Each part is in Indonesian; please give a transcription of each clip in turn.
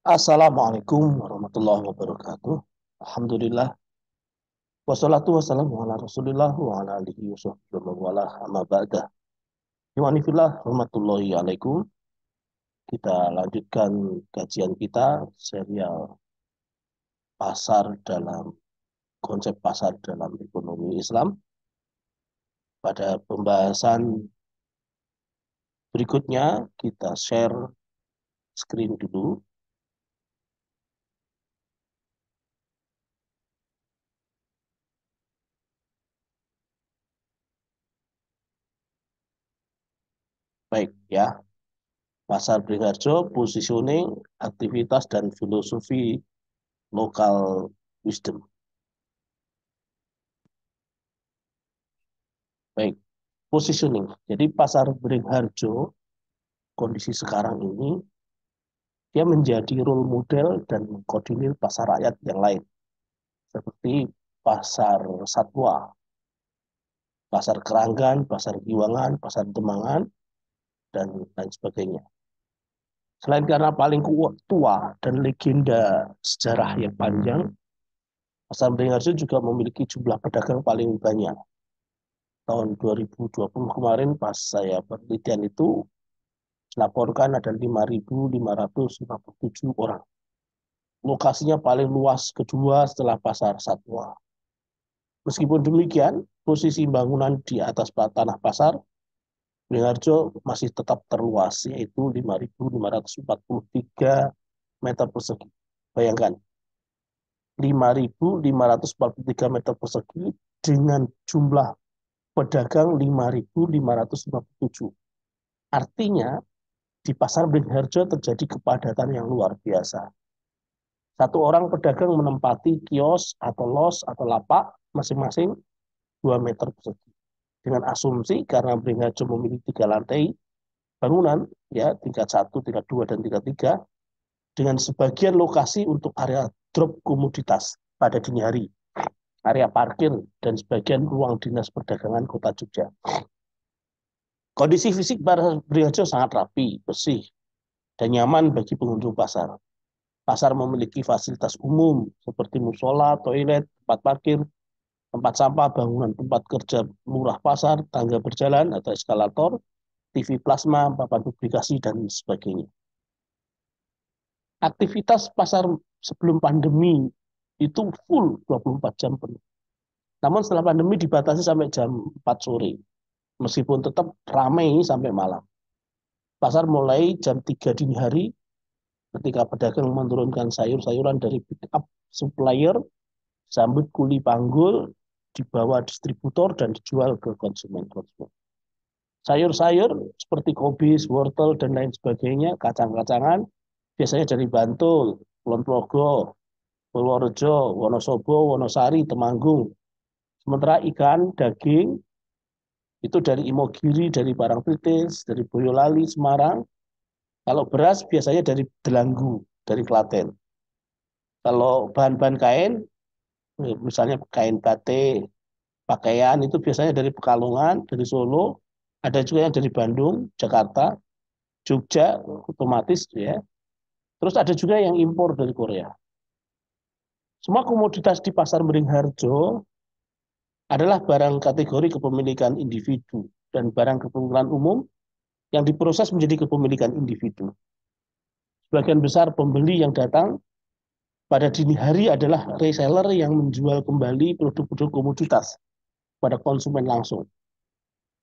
Assalamualaikum warahmatullahi wabarakatuh. Alhamdulillah. Wassalatu wassalamu ala rasulillah wa ala alihi wa sahbihi wa wala amma ba'dah. Iwanifillah, rahmatullahi alaikum. Kita lanjutkan kajian kita serial pasar dalam konsep pasar dalam ekonomi Islam. Pada pembahasan berikutnya kita share screen dulu. Baik ya. Pasar Beringharjo, positioning, aktivitas dan filosofi lokal wisdom. Baik, positioning. Jadi pasar Beringharjo kondisi sekarang ini dia menjadi role model dan mengkoordinir pasar rakyat yang lain seperti pasar Satwa, pasar Keranggan, pasar Giwangan, pasar Demangan dan lain sebagainya. Selain karena paling tua dan legenda sejarah yang panjang, pasar Beringharjo juga memiliki jumlah pedagang paling banyak. Tahun 2020 kemarin pas saya penelitian itu laporkan ada 5.557 orang. Lokasinya paling luas kedua setelah pasar Satwa. Meskipun demikian, posisi bangunan di atas tanah pasar Beringharjo masih tetap terluas, yaitu 5.543 meter persegi. Bayangkan, 5.543 meter persegi dengan jumlah pedagang 5.557. Artinya, di pasar Beringharjo terjadi kepadatan yang luar biasa. Satu orang pedagang menempati kios atau los atau lapak masing-masing 2 meter persegi. Dengan asumsi karena Beringharjo memiliki 3 lantai bangunan, ya tingkat 1, tingkat 2, dan tingkat 3, dengan sebagian lokasi untuk area drop komoditas pada dini hari, area parkir, dan sebagian ruang dinas perdagangan Kota Jogja. Kondisi fisik Beringharjo sangat rapi, bersih, dan nyaman bagi pengunjung pasar. Pasar memiliki fasilitas umum seperti musola, toilet, tempat parkir, tempat sampah, bangunan tempat kerja lurah pasar, tangga berjalan atau eskalator, TV plasma, papan publikasi, dan sebagainya. Aktivitas pasar sebelum pandemi itu full 24 jam penuh. Namun setelah pandemi dibatasi sampai jam 4 sore, meskipun tetap ramai sampai malam. Pasar mulai jam 3 dini hari ketika pedagang menurunkan sayur-sayuran dari pick up supplier, sambut kuli panggul, dibawa distributor dan dijual ke konsumen-konsumen. Sayur-sayur seperti kobis, wortel, dan lain sebagainya, kacang-kacangan, biasanya dari Bantul, Kulon Progo, Purworejo, Wonosobo, Wonosari, Temanggung. Sementara ikan, daging, itu dari Imogiri, dari Parangtritis, dari Boyolali, Semarang. Kalau beras biasanya dari Delanggu, dari Klaten. Kalau bahan-bahan kain, misalnya kain batik, pakaian, itu biasanya dari Pekalongan, dari Solo. Ada juga yang dari Bandung, Jakarta, Jogja, otomatis ya. Terus ada juga yang impor dari Korea. Semua komoditas di pasar Beringharjo adalah barang kategori kepemilikan individu dan barang kepemilikan umum yang diproses menjadi kepemilikan individu. Sebagian besar pembeli yang datang pada dini hari adalah reseller yang menjual kembali produk-produk komoditas pada konsumen langsung.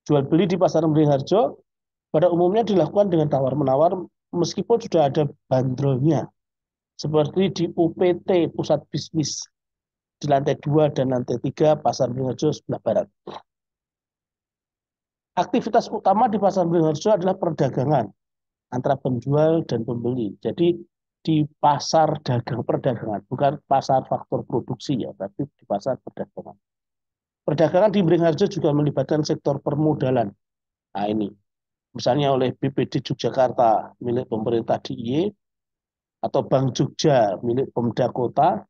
Jual beli di pasar Beringharjo pada umumnya dilakukan dengan tawar-menawar meskipun sudah ada bandrolnya, seperti di UPT Pusat Bisnis di lantai 2 dan lantai 3 pasar Beringharjo sebelah barat. Aktivitas utama di pasar Beringharjo adalah perdagangan antara penjual dan pembeli. Jadi di pasar dagang perdagangan, bukan pasar faktor produksi ya, tapi di pasar perdagangan. Perdagangan di Beringharjo juga melibatkan sektor permodalan. Nah ini, misalnya oleh BPD Yogyakarta milik pemerintah DIY, atau Bank Jogja milik Pemda Kota,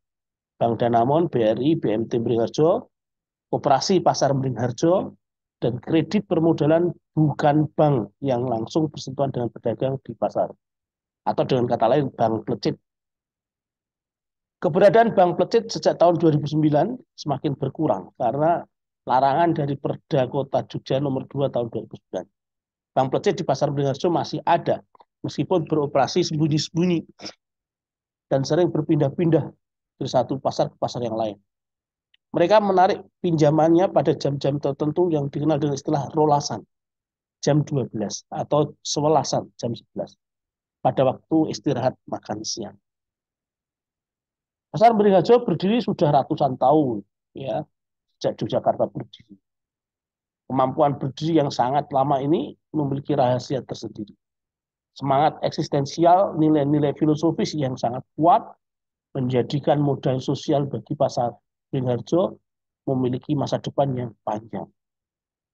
Bank Danamon, BRI, BMT Beringharjo, Koperasi Pasar Beringharjo, dan kredit permodalan bukan bank yang langsung bersentuhan dengan pedagang di pasar. Atau dengan kata lain, bank plecit Keberadaan Bank Plecit sejak tahun 2009 semakin berkurang karena larangan dari Perda Kota Jogja nomor 2 tahun 2009. Bank Plecit di Pasar Beringharjo masih ada, meskipun beroperasi sembunyi-sembunyi dan sering berpindah-pindah dari satu pasar ke pasar yang lain. Mereka menarik pinjamannya pada jam-jam tertentu yang dikenal dengan istilah rolasan, jam 12, atau sewelasan, jam 11, pada waktu istirahat makan siang. Pasar Beringharjo berdiri sudah ratusan tahun, ya, sejak Yogyakarta berdiri. Kemampuan berdiri yang sangat lama ini memiliki rahasia tersendiri. Semangat eksistensial, nilai-nilai filosofis yang sangat kuat, menjadikan modal sosial bagi Pasar Beringharjo memiliki masa depan yang panjang.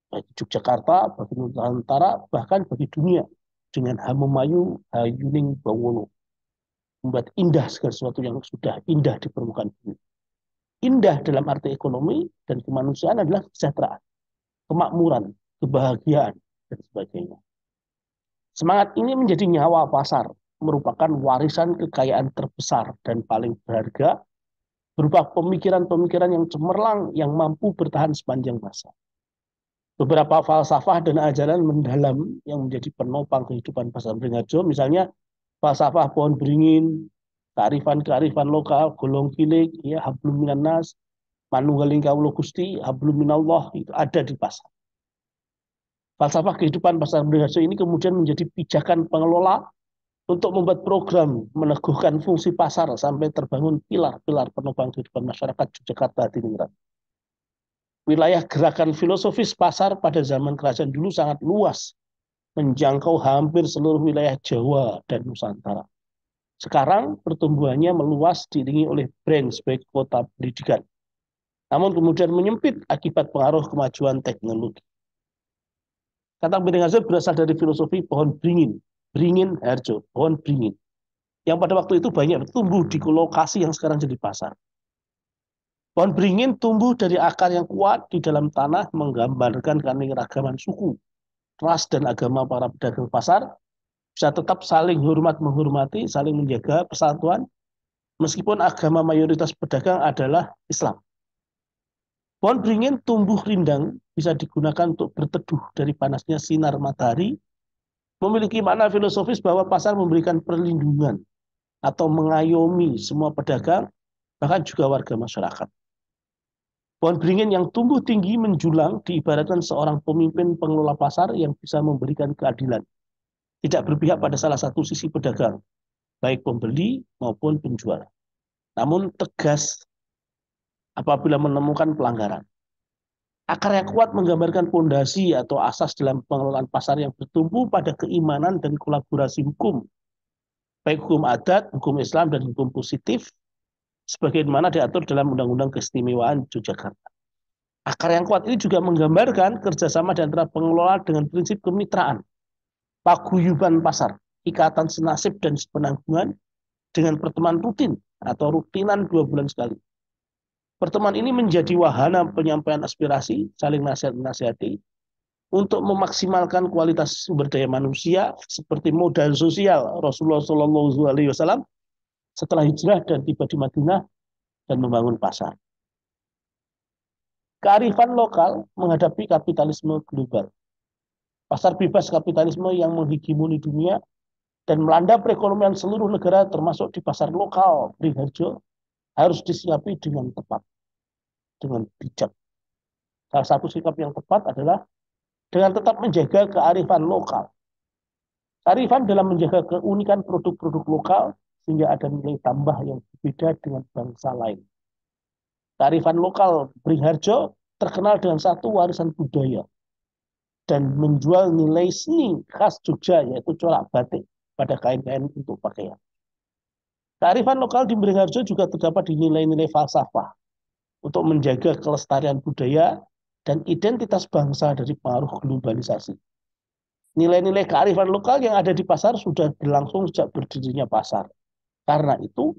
Bagi Yogyakarta, bagi Nusantara, bahkan bagi dunia, dengan Hamemayu Hayuning Bawono. Membuat indah segala sesuatu yang sudah indah di permukaan bumi. Indah dalam arti ekonomi dan kemanusiaan adalah kesejahteraan, kemakmuran, kebahagiaan, dan sebagainya. Semangat ini menjadi nyawa pasar, merupakan warisan kekayaan terbesar dan paling berharga, berupa pemikiran-pemikiran yang cemerlang yang mampu bertahan sepanjang masa. Beberapa falsafah dan ajaran mendalam yang menjadi penopang kehidupan Pasar Beringharjo, misalnya falsafah pohon beringin, kearifan-kearifan lokal, golong kilik, ya, hablum minan nas, manunggaling kawula Gusti, hablum minallah, itu ada di pasar. Falsafah kehidupan Pasar Beringharjo ini kemudian menjadi pijakan pengelola untuk membuat program meneguhkan fungsi pasar sampai terbangun pilar-pilar penopang kehidupan masyarakat Yogyakarta Hadiningrat. Wilayah gerakan filosofis pasar pada zaman kerajaan dulu sangat luas, menjangkau hampir seluruh wilayah Jawa dan Nusantara. Sekarang pertumbuhannya meluas diiringi oleh brand sebagai kota pendidikan. Namun kemudian menyempit akibat pengaruh kemajuan teknologi. Kata Beringharjo berasal dari filosofi pohon beringin, beringin harjo, pohon beringin. Yang pada waktu itu banyak tumbuh di lokasi yang sekarang jadi pasar. Pohon beringin tumbuh dari akar yang kuat di dalam tanah, menggambarkan keanekaragaman suku, ras, dan agama para pedagang pasar, bisa tetap saling hormat menghormati, saling menjaga persatuan, meskipun agama mayoritas pedagang adalah Islam. Pohon beringin tumbuh rindang, bisa digunakan untuk berteduh dari panasnya sinar matahari, memiliki makna filosofis bahwa pasar memberikan perlindungan atau mengayomi semua pedagang, bahkan juga warga masyarakat. Pohon beringin yang tumbuh tinggi menjulang diibaratkan seorang pemimpin pengelola pasar yang bisa memberikan keadilan. Tidak berpihak pada salah satu sisi pedagang, baik pembeli maupun penjual. Namun tegas apabila menemukan pelanggaran. Akar yang kuat menggambarkan fondasi atau asas dalam pengelolaan pasar yang bertumbuh pada keimanan dan kolaborasi hukum, baik hukum adat, hukum Islam, dan hukum positif, sebagaimana diatur dalam Undang-Undang Keistimewaan Yogyakarta. Akar yang kuat ini juga menggambarkan kerjasama di antara pengelola dengan prinsip kemitraan, paguyuban pasar, ikatan senasib dan sepenanggungan dengan pertemuan rutin atau rutinan 2 bulan sekali. Pertemuan ini menjadi wahana penyampaian aspirasi, saling nasihat-nasihati, untuk memaksimalkan kualitas sumber daya manusia seperti modal sosial Rasulullah SAW setelah hijrah dan tiba di Madinah dan membangun pasar. Kearifan lokal menghadapi kapitalisme global. Pasar bebas kapitalisme yang menghegemoni dunia dan melanda perekonomian seluruh negara termasuk di pasar lokal Beringharjo harus disikapi dengan tepat, dengan bijak. Salah satu sikap yang tepat adalah dengan tetap menjaga kearifan lokal. Kearifan dalam menjaga keunikan produk-produk lokal sehingga ada nilai tambah yang berbeda dengan bangsa lain. Kearifan lokal Beringharjo terkenal dengan satu warisan budaya dan menjual nilai seni khas Jogja, yaitu corak batik pada kain-kain untuk pakaian. Kearifan lokal di Beringharjo juga terdapat di nilai-nilai falsafah untuk menjaga kelestarian budaya dan identitas bangsa dari pengaruh globalisasi. Nilai-nilai kearifan lokal yang ada di pasar sudah berlangsung sejak berdirinya pasar. Karena itu,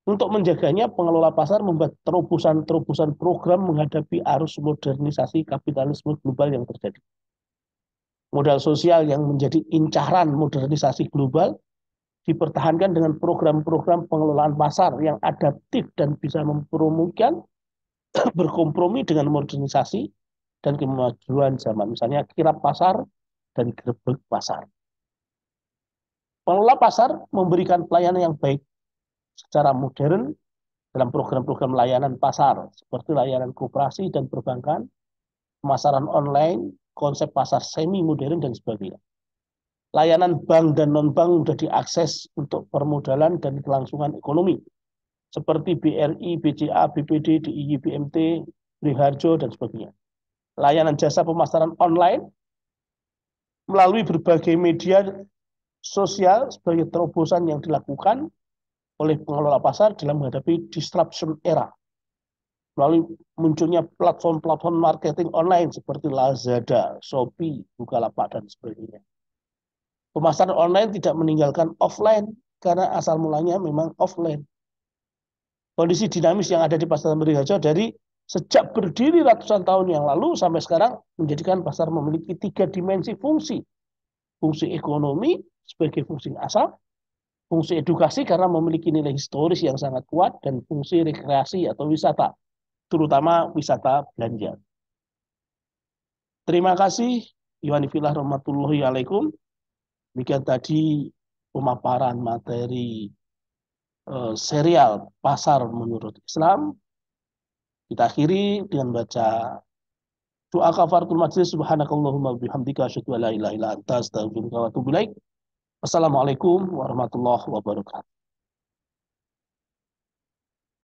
untuk menjaganya, pengelola pasar membuat terobosan-terobosan program menghadapi arus modernisasi kapitalisme global yang terjadi. Modal sosial yang menjadi incaran modernisasi global dipertahankan dengan program-program pengelolaan pasar yang adaptif dan bisa mempermudah berkompromi dengan modernisasi dan kemajuan zaman. Misalnya kirap pasar dan gerbek pasar. Pengelola pasar memberikan pelayanan yang baik secara modern dalam program-program layanan pasar seperti layanan koperasi dan perbankan, pemasaran online, konsep pasar semi modern dan sebagainya. Layanan bank dan non-bank sudah diakses untuk permodalan dan kelangsungan ekonomi seperti BRI, BCA, BPD, DIY, BMT, Briharjo dan sebagainya. Layanan jasa pemasaran online melalui berbagai media sosial sebagai terobosan yang dilakukan oleh pengelola pasar dalam menghadapi disruption era. Melalui munculnya platform-platform marketing online seperti Lazada, Shopee, Bukalapak, dan sebagainya. Pemasaran online tidak meninggalkan offline karena asal mulanya memang offline. Kondisi dinamis yang ada di pasar Meriharjo dari sejak berdiri ratusan tahun yang lalu sampai sekarang menjadikan pasar memiliki 3 dimensi fungsi. Fungsi ekonomi sebagai fungsi asal, fungsi edukasi karena memiliki nilai historis yang sangat kuat, dan fungsi rekreasi atau wisata, terutama wisata belanja. Terima kasih. Iwanifillah rahmatullahi alaikum. Demikian tadi pemaparan materi serial Pasar Menurut Islam. Kita akhiri dengan baca doa kafaratul majlis. Subhanakallahumma bihamdika asyhadu an la ilaha illa anta astaghfiruka wa atubu ilaik. Wassalamualaikum warahmatullahi wabarakatuh.